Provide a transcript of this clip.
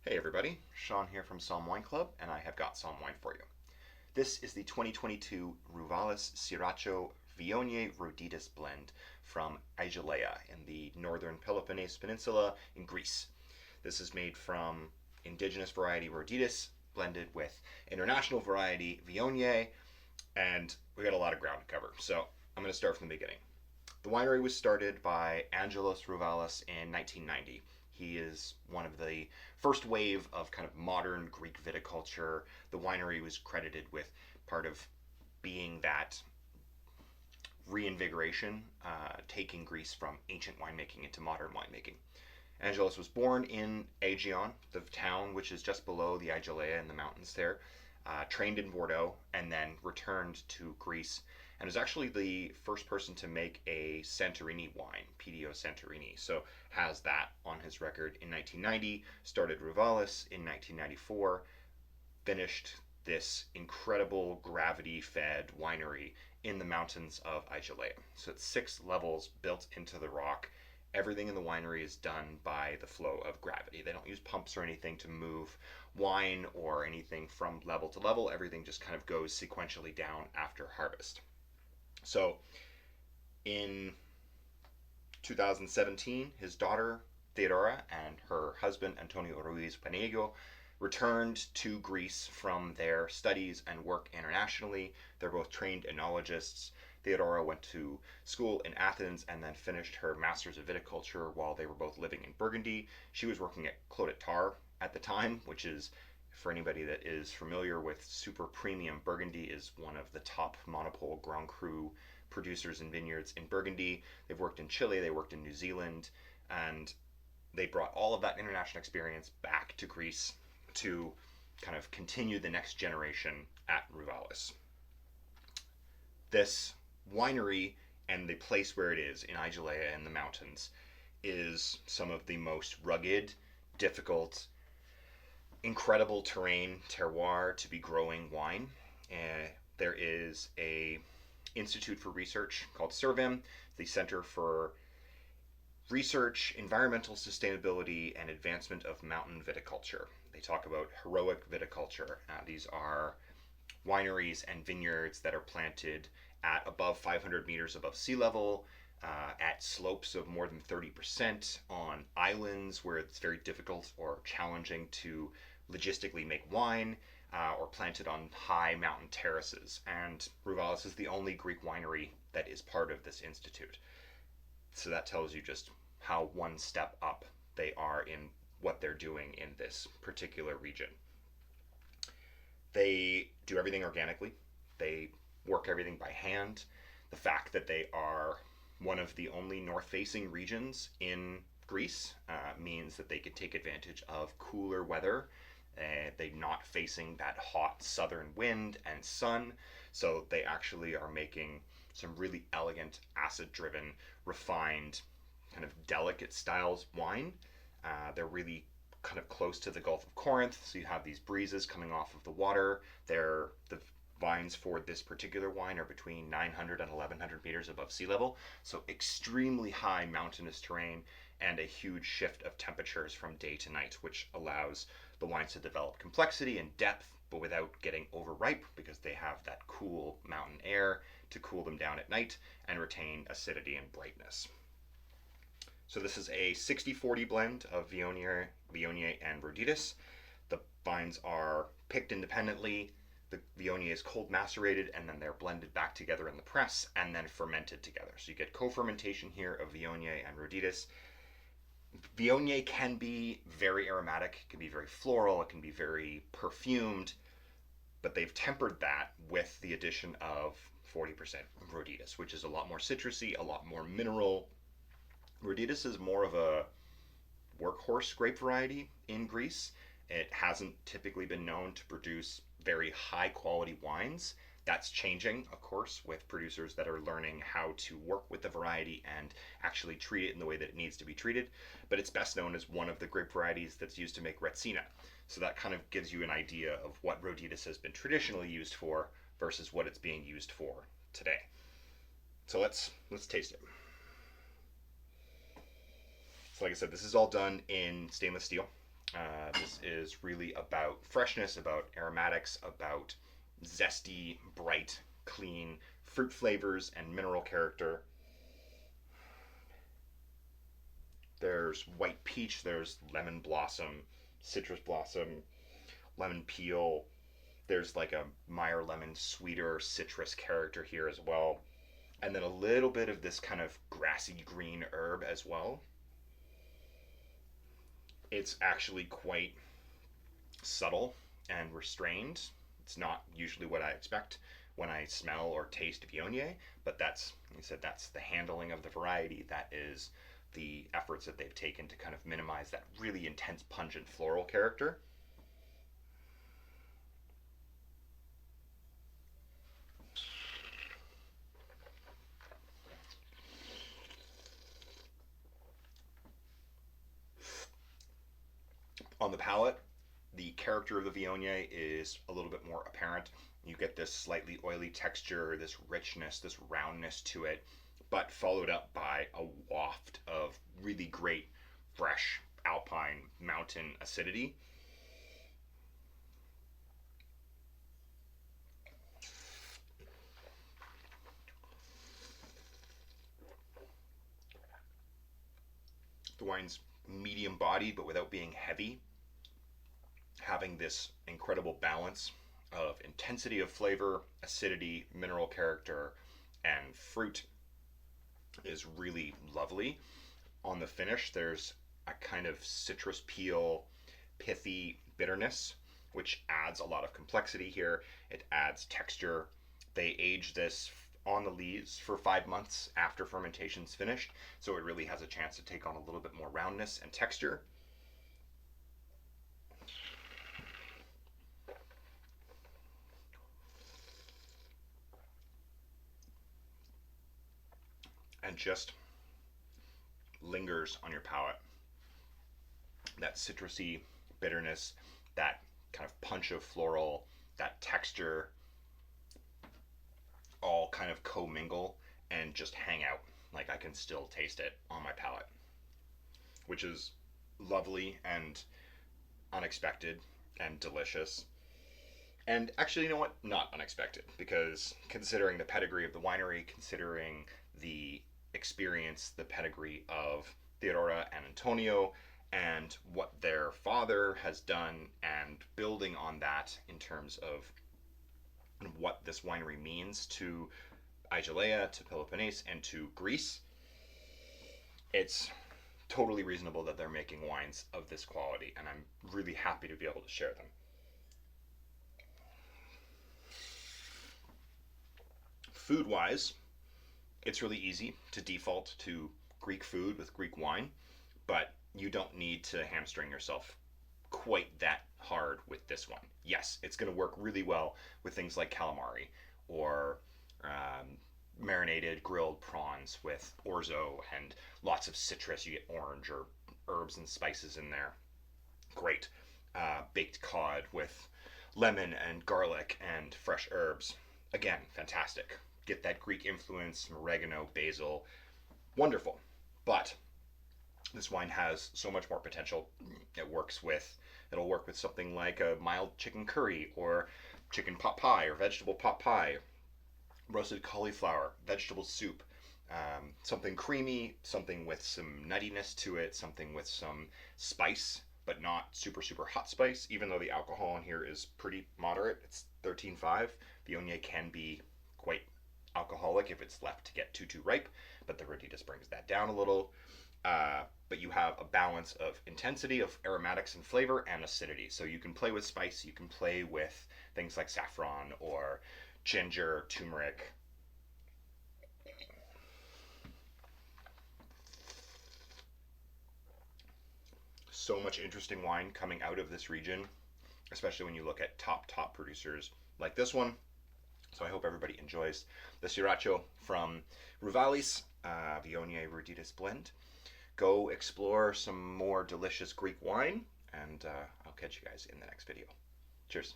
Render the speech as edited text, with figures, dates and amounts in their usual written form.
Hey everybody, Sean here from Somm Wine Club, and I have got Somm wine for you. This is the 2022 Rouvalis Syracho Viognier Roditis blend from Aigialeia in the northern Peloponnese Peninsula in Greece. This is made from indigenous variety Roditis blended with international variety Viognier, and we got a lot of ground to cover, so I'm going to start from the beginning. The winery was started by Angelos Rouvalis in 1990. He is one of the first wave of kind of modern Greek viticulture. The winery was credited with part of being that reinvigoration, taking Greece from ancient winemaking into modern winemaking. Angelos was born in Aigion, the town which is just below the Aigialeia in the mountains there, trained in Bordeaux, and then returned to Greece, and was actually the first person to make a Santorini wine, PDO Santorini. So has that on his record in 1990, started Rouvalis in 1994, finished this incredible gravity-fed winery in the mountains of Aigialeia. So it's 6 levels built into the rock. Everything in the winery is done by the flow of gravity. They don't use pumps or anything to move wine or anything from level to level. Everything just kind of goes sequentially down after harvest. So in 2017, his daughter Theodora and her husband Antonio Ruiz Panego returned to Greece from their studies and work internationally. They're both trained enologists. Theodora went to school in Athens and then finished her Master's of Viticulture while they were both living in Burgundy. She was working at Clos de Tar at the time, which is, for anybody that is familiar with super premium Burgundy, is one of the top monopole Grand Cru producers and vineyards in Burgundy. They've worked in Chile, they worked in New Zealand, and they brought all of that international experience back to Greece to kind of continue the next generation at Rouvalis. This winery and the place where it is in Aigialeia in the mountains is some of the most rugged, difficult, incredible terrain, terroir to be growing wine. There is a institute for research called CERVIM, the Center for Research, Environmental Sustainability, and Advancement of Mountain Viticulture. They talk about heroic viticulture. These are wineries and vineyards that are planted at above 500 meters above sea level, at slopes of more than 30%, on islands where it's very difficult or challenging to logistically make wine, or planted on high mountain terraces. And Rouvalis is the only Greek winery that is part of this institute. So that tells you just how one step up they are in what they're doing in this particular region. They do everything organically. They work everything by hand. The fact that they are one of the only north-facing regions in Greece means that they can take advantage of cooler weather. They're not facing that hot southern wind and sun, so they actually are making some really elegant, acid-driven, refined, kind of delicate styles wine. They're really kind of close to the Gulf of Corinth, so you have these breezes coming off of the water. The vines for this particular wine are between 900 and 1100 meters above sea level, so extremely high mountainous terrain and a huge shift of temperatures from day to night, which allows the wines to develop complexity and depth, but without getting overripe, because they have that cool mountain air to cool them down at night and retain acidity and brightness. So this is a 60-40 blend of Viognier and Roditis. The vines are picked independently. The Viognier is cold macerated, and then they're blended back together in the press and then fermented together. So you get co-fermentation here of Viognier and Roditis. Viognier can be very aromatic, it can be very floral, it can be very perfumed, but they've tempered that with the addition of 40% Roditis, which is a lot more citrusy, a lot more mineral. Roditis is more of a workhorse grape variety in Greece. It hasn't typically been known to produce very high quality wines. That's changing, of course, with producers that are learning how to work with the variety and actually treat it in the way that it needs to be treated. But it's best known as one of the grape varieties that's used to make Retsina. So that kind of gives you an idea of what Roditis has been traditionally used for versus what it's being used for today. So let's taste it. So like I said, this is all done in stainless steel. This is really about freshness, about aromatics, about zesty, bright, clean fruit flavors and mineral character. There's white peach, there's lemon blossom, citrus blossom, lemon peel. There's like a Meyer lemon sweeter citrus character here as well. And then a little bit of this kind of grassy green herb as well. It's actually quite subtle and restrained. It's not usually what I expect when I smell or taste Viognier, but that's, like I said, that's the handling of the variety. That is the efforts that they've taken to kind of minimize that really intense, pungent floral character. On the palate, the character of the Viognier is a little bit more apparent. You get this slightly oily texture, this richness, this roundness to it, but followed up by a waft of really great, fresh, alpine, mountain acidity. The wine's medium body, but without being heavy, having this incredible balance of intensity of flavor, acidity, mineral character, and fruit is really lovely. On the finish, there's a kind of citrus peel, pithy bitterness, which adds a lot of complexity here. It adds texture. They age this on the lees for 5 months after fermentation's finished, so it really has a chance to take on a little bit more roundness and texture. And just lingers on your palate. That citrusy bitterness, that kind of punch of floral, that texture, all kind of commingle and just hang out. Like I can still taste it on my palate, which is lovely and unexpected and delicious. And actually, you know what? Not unexpected, because considering the pedigree of the winery, considering the experience, the pedigree of Theodora and Antonio, and what their father has done, and building on that in terms of what this winery means to Aigialeia, to Peloponnese, and to Greece, it's totally reasonable that they're making wines of this quality, and I'm really happy to be able to share them. Food wise, it's really easy to default to Greek food with Greek wine, but you don't need to hamstring yourself quite that hard with this one. Yes, it's going to work really well with things like calamari or marinated grilled prawns with orzo and lots of citrus. You get orange or herbs and spices in there. Great. Baked cod with lemon and garlic and fresh herbs. Again, fantastic. Get that Greek influence, oregano, basil. Wonderful. But this wine has so much more potential. It'll work with something like a mild chicken curry or chicken pot pie or vegetable pot pie, roasted cauliflower, vegetable soup, something creamy, something with some nuttiness to it, something with some spice, but not super, super hot spice, even though the alcohol in here is pretty moderate. It's 13.5. Viognier can be quite alcoholic if it's left to get too ripe, but the Roditis brings that down a little. But you have a balance of intensity of aromatics and flavor and acidity. So you can play with spice, you can play with things like saffron or ginger, turmeric. So much interesting wine coming out of this region, especially when you look at top producers like this one. So I hope everybody enjoys the Syracho from Rouvalis Viognier Roditis blend. Go explore some more delicious Greek wine, and I'll catch you guys in the next video. Cheers.